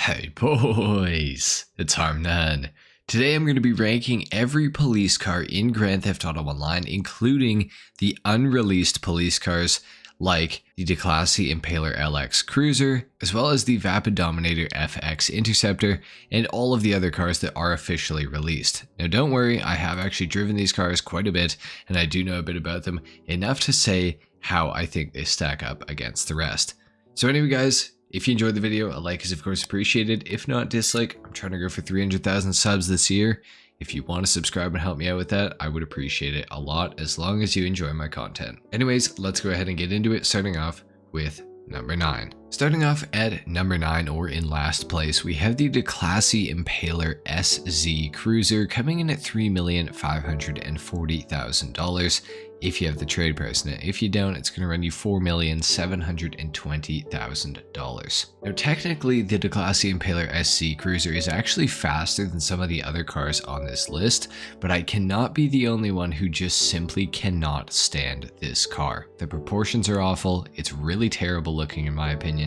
Hey boys, it's HarmNone. Today I'm going to be ranking every police car in Grand Theft Auto Online, including the unreleased police cars like the Declasse Impaler LX Cruiser, as well as the Vapid Dominator FX Interceptor, and all of the other cars that are officially released. Now don't worry, I have actually driven these cars quite a bit, and I do know a bit about them, enough to say how I think they stack up against the rest. So anyway guys, if you enjoyed the video, a like is of course appreciated. If not, dislike. I'm trying to go for 300,000 subs this year. If you want to subscribe and help me out with that, I would appreciate it a lot, as long as you enjoy my content. Anyways, let's go ahead and get into it, starting off with number 9. Starting off at number 9, or in last place, we have the Declasse Impaler SZ Cruiser coming in at $3,540,000 if you have the trade price. Now, if you don't, it's going to run you $4,720,000. Now, technically, the Declasse Impaler SZ Cruiser is actually faster than some of the other cars on this list, but I cannot be the only one who just simply cannot stand this car. The proportions are awful, it's really terrible looking in my opinion.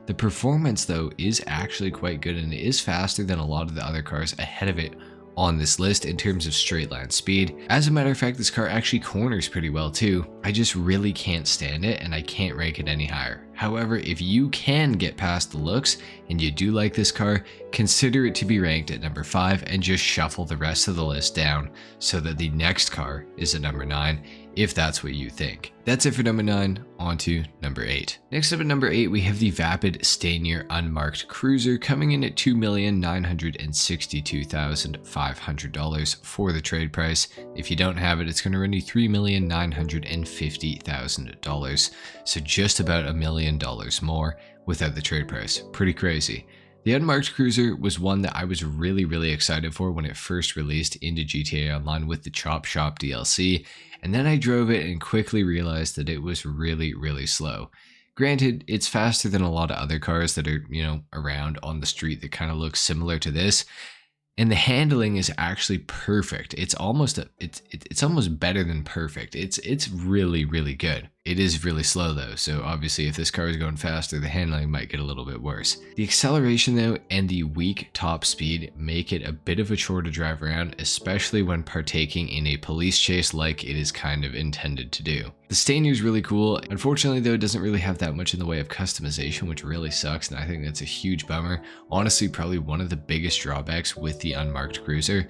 The performance though is actually quite good, and it is faster than a lot of the other cars ahead of it on this list in terms of straight line speed. As a matter of fact, this car actually corners pretty well too. I just really can't stand it, and I can't rank it any higher. However, if you can get past the looks and you do like this car, consider it to be ranked at number 5 and just shuffle the rest of the list down so that the next car is at number 9, if that's what you think. That's it for number 9, on to number 8. Next up at number 8, we have the Vapid Stanier Unmarked Cruiser coming in at $2,962,500 for the trade price. If you don't have it, it's going to run you $3,950,000, so just about $1 million more without the trade price. Pretty crazy. The Unmarked Cruiser was one that I was really excited for when it first released into GTA Online with the Chop Shop DLC, and then I drove it and quickly realized that it was really slow. Granted, it's faster than a lot of other cars that are, around on the street that kind of look similar to this, and the handling is actually perfect. It's almost better than perfect. It's really good. It is really slow though, so obviously if this car is going faster, the handling might get a little bit worse. The acceleration though and the weak top speed make it a bit of a chore to drive around, especially when partaking in a police chase like it is kind of intended to do. The Stanier is really cool. Unfortunately though, it doesn't really have that much in the way of customization, which really sucks, and I think that's a huge bummer. Honestly, probably one of the biggest drawbacks with the Unmarked Cruiser.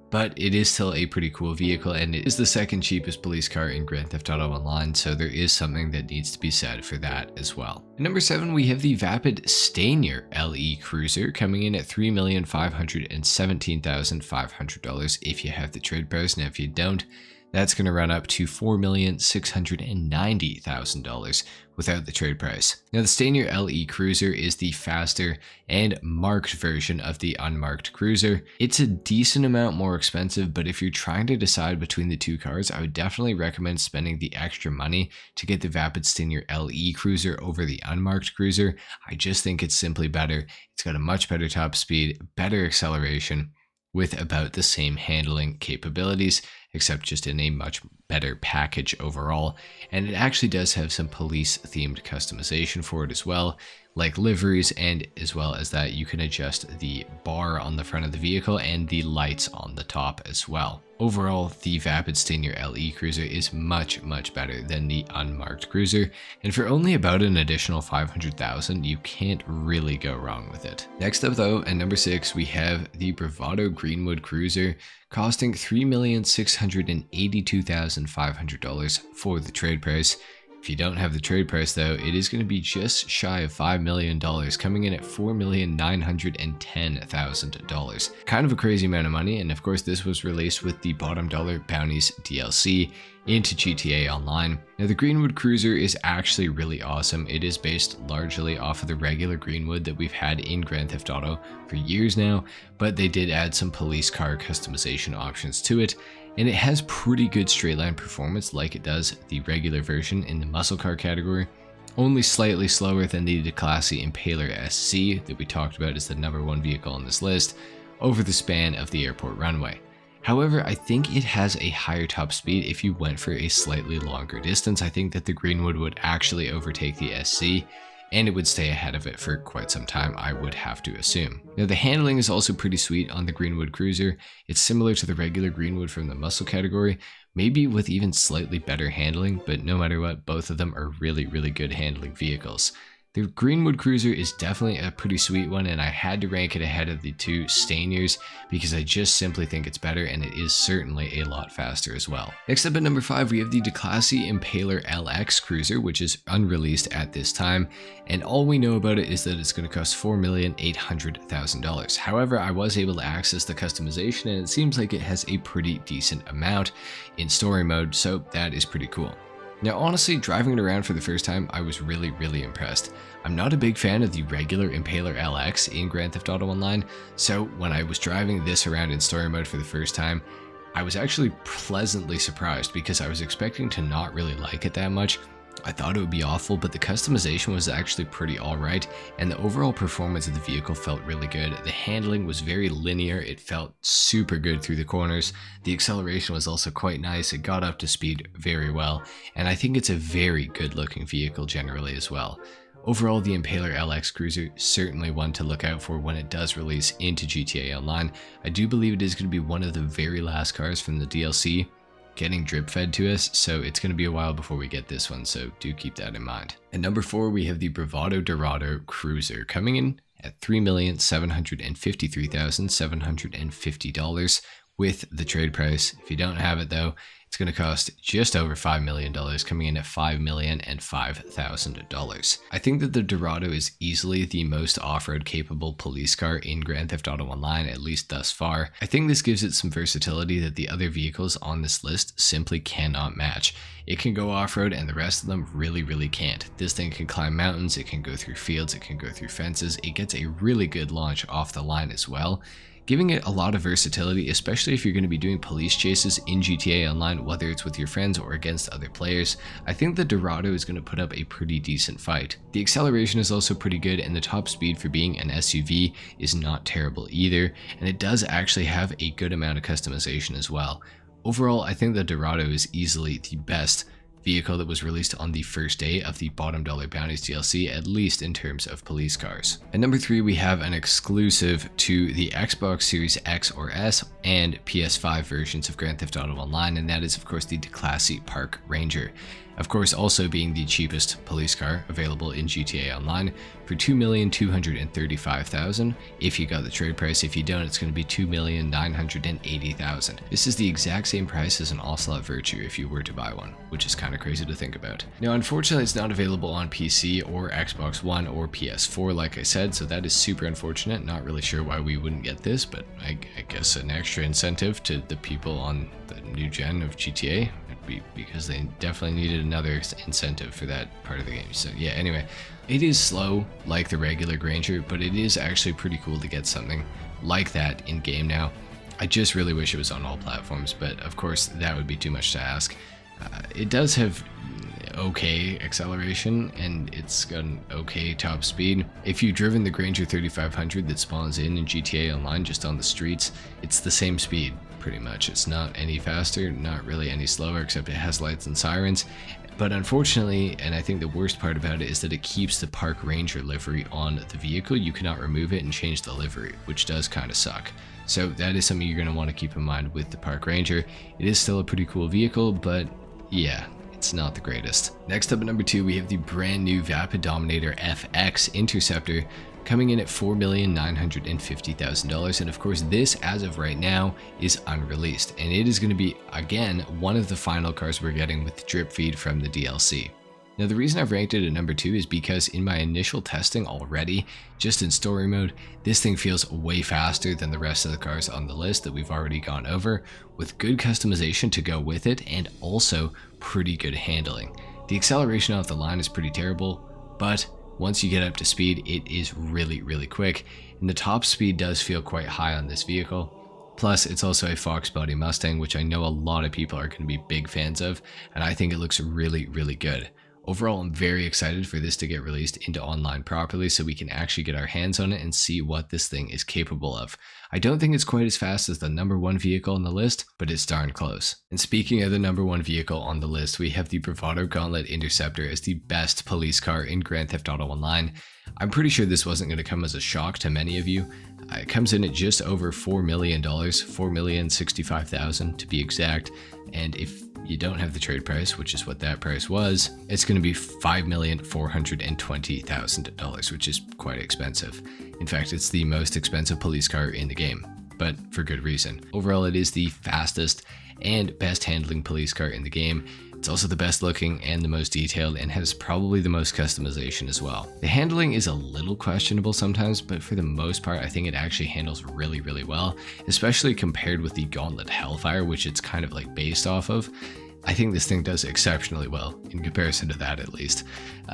But it is still a pretty cool vehicle, and it is the second cheapest police car in Grand Theft Auto Online, so there is something that needs to be said for that as well. At number 7, we have the Vapid Stanier LE Cruiser coming in at $3,517,500 if you have the trade price. Now if you don't, that's going to run up to $4,690,000 without the trade price. Now the Stanier LE Cruiser is the faster and marked version of the Unmarked Cruiser. It's a decent amount more expensive, but if you're trying to decide between the two cars, I would definitely recommend spending the extra money to get the Vapid Stanier LE Cruiser over the Unmarked Cruiser. I just think it's simply better. It's got a much better top speed, better acceleration, with about the same handling capabilities, except just in a much better package overall. And it actually does have some police themed customization for it as well, like liveries, and as well as that you can adjust the bar on the front of the vehicle and the lights on the top as well. Overall, the Vapid Stanier LE Cruiser is much better than the Unmarked Cruiser, and for only about an additional $500,000, you can't really go wrong with it. Next up though, at number 6, we have the Bravado Greenwood Cruiser, costing $3,682,500 for the trade price. If you don't have the trade price though, it is going to be just shy of $5 million, coming in at $4,910,000. Kind of a crazy amount of money, and of course this was released with the Bottom Dollar Bounties DLC into GTA Online. Now the Greenwood Cruiser is actually really awesome. It is based largely off of the regular Greenwood that we've had in Grand Theft Auto for years now, but they did add some police car customization options to it, and it has pretty good straight line performance like it does the regular version in the muscle car category, only slightly slower than the Declasse Impaler SC that we talked about as the number 1 vehicle on this list over the span of the airport runway. However, I think it has a higher top speed if you went for a slightly longer distance. I think that the Greenwood would actually overtake the SC, and it would stay ahead of it for quite some time, I would have to assume. Now the handling is also pretty sweet on the Greenwood Cruiser. It's similar to the regular Greenwood from the muscle category, maybe with even slightly better handling, but no matter what, both of them are really good handling vehicles. The Greenwood Cruiser is definitely a pretty sweet one, and I had to rank it ahead of the two Stainiers because I just simply think it's better, and it is certainly a lot faster as well. Next up at number 5, we have the Declassy Impaler LX Cruiser, which is unreleased at this time, and all we know about it is that it's going to cost $4,800,000. However, I was able to access the customization, and it seems like it has a pretty decent amount in story mode, so that is pretty cool. Now honestly, driving it around for the first time, I was really impressed. I'm not a big fan of the regular Impaler LX in Grand Theft Auto Online, so when I was driving this around in story mode for the first time, I was actually pleasantly surprised because I was expecting to not really like it that much. I thought it would be awful, but the customization was actually pretty alright, and the overall performance of the vehicle felt really good. The handling was very linear, it felt super good through the corners. The acceleration was also quite nice, it got up to speed very well, and I think it's a very good looking vehicle generally as well. Overall, the Impaler LX Cruiser certainly one to look out for when it does release into GTA Online. I do believe it is going to be one of the very last cars from the DLC getting drip fed to us, so it's going to be a while before we get this one, so do keep that in mind. At number 4, we have the Bravado Dorado Cruiser coming in at $3,753,750 with the trade price. If you don't have it though, it's going to cost just over $5 million, coming in at $5,005,000. I think that the Dorado is easily the most off-road capable police car in Grand Theft Auto Online, at least thus far. I think this gives it some versatility that the other vehicles on this list simply cannot match. It can go off-road and the rest of them really can't. This thing can climb mountains, it can go through fields, it can go through fences. It gets a really good launch off the line as well, giving it a lot of versatility, especially if you're going to be doing police chases in GTA Online, whether it's with your friends or against other players. I think the Dorado is going to put up a pretty decent fight. The acceleration is also pretty good, and the top speed for being an SUV is not terrible either, and it does actually have a good amount of customization as well. Overall, I think the Dorado is easily the best vehicle that was released on the first day of the Bottom Dollar Bounties DLC, at least in terms of police cars. At number 3, we have an exclusive to the Xbox Series X or S and PS5 versions of Grand Theft Auto Online, and that is of course the Declassy Park Ranger. Of course, also being the cheapest police car available in GTA Online for $2,235,000 if you got the trade price. If you don't, it's going to be $2,980,000. This is the exact same price as an Ocelot Virtue if you were to buy one, which is kind of crazy to think about. Now, unfortunately, it's not available on PC or Xbox One or PS4, like I said, so that is super unfortunate. Not really sure why we wouldn't get this, but I guess an extra incentive to the people on the new gen of GTA, because they definitely needed another incentive for that part of the game. So yeah, anyway, it is slow like the regular Granger, but it is actually pretty cool to get something like that in game now. I just really wish it was on all platforms, but of course that would be too much to ask. It does have okay acceleration, and it's got an okay top speed. If you've driven the Granger 3500 that spawns in GTA Online just on the streets, it's the same speed pretty much. It's not any faster, not really any slower, except it has lights and sirens. But unfortunately, and I think the worst part about it, is that it keeps the Park Ranger livery on the vehicle. You cannot remove it and change the livery, which does kind of suck. So that is something you're going to want to keep in mind with the Park Ranger. It is still a pretty cool vehicle, but yeah, it's not the greatest. Next up at number 2, we have the brand new Vapid Dominator FX Interceptor coming in at $4,950,000, and of course this, as of right now, is unreleased, and it is going to be, again, one of the final cars we're getting with the drip feed from the DLC. Now the reason I've ranked it at number 2 is because in my initial testing already, just in story mode, this thing feels way faster than the rest of the cars on the list that we've already gone over, with good customization to go with it, and also pretty good handling. The acceleration off the line is pretty terrible, but once you get up to speed, it is really quick, and the top speed does feel quite high on this vehicle. Plus, it's also a Fox body Mustang, which I know a lot of people are going to be big fans of, and I think it looks really good. Overall, I'm very excited for this to get released into online properly so we can actually get our hands on it and see what this thing is capable of. I don't think it's quite as fast as the #1 vehicle on the list, but it's darn close. And speaking of the #1 vehicle on the list, we have the Bravado Gauntlet Interceptor as the best police car in Grand Theft Auto Online. I'm pretty sure this wasn't going to come as a shock to many of you. It comes in at just over $4 million, $4,065,000 to be exact. And if you don't have the trade price, which is what that price was, it's going to be $5,420,000, which is quite expensive. In fact, it's the most expensive police car in the game, but for good reason. Overall, it is the fastest and best handling police car in the game. It's also the best looking and the most detailed and has probably the most customization as well. The handling is a little questionable sometimes, but for the most part, I think it actually handles really, really well, especially compared with the Gauntlet Hellfire, which it's kind of like based off of. I think this thing does exceptionally well in comparison to that, at least.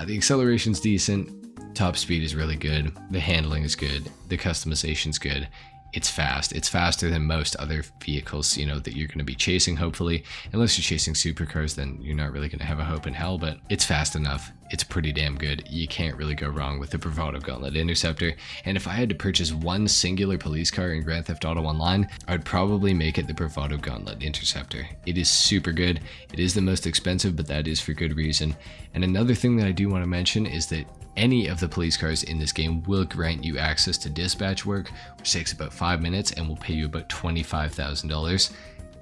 The acceleration's decent, top speed is really good, the handling is good, the customization's good. It's fast. It's faster than most other vehicles, you know, that you're going to be chasing, hopefully. Unless you're chasing supercars, then you're not really going to have a hope in hell, but it's fast enough. It's pretty damn good. You can't really go wrong with the Bravado Gauntlet Interceptor. And if I had to purchase one singular police car in Grand Theft Auto Online, I'd probably make it the Bravado Gauntlet Interceptor. It is super good. It is the most expensive, but that is for good reason. And another thing that I do want to mention is that any of the police cars in this game will grant you access to dispatch work, which takes about 5 minutes and will pay you about $25,000.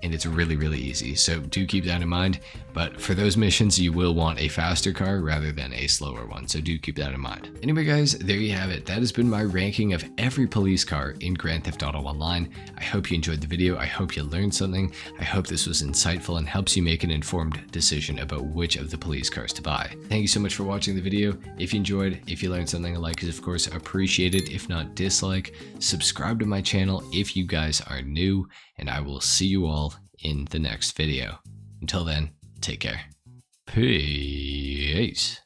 And it's really, really easy. So do keep that in mind. But for those missions, you will want a faster car rather than a slower one. So do keep that in mind. Anyway, guys, there you have it. That has been my ranking of every police car in Grand Theft Auto Online. I hope you enjoyed the video. I hope you learned something. I hope this was insightful and helps you make an informed decision about which of the police cars to buy. Thank you so much for watching the video. If you enjoyed, if you learned something, a like is of course appreciated. If not, dislike. Subscribe to my channel if you guys are new, and I will see you all in the next video. Until then, take care. Peace.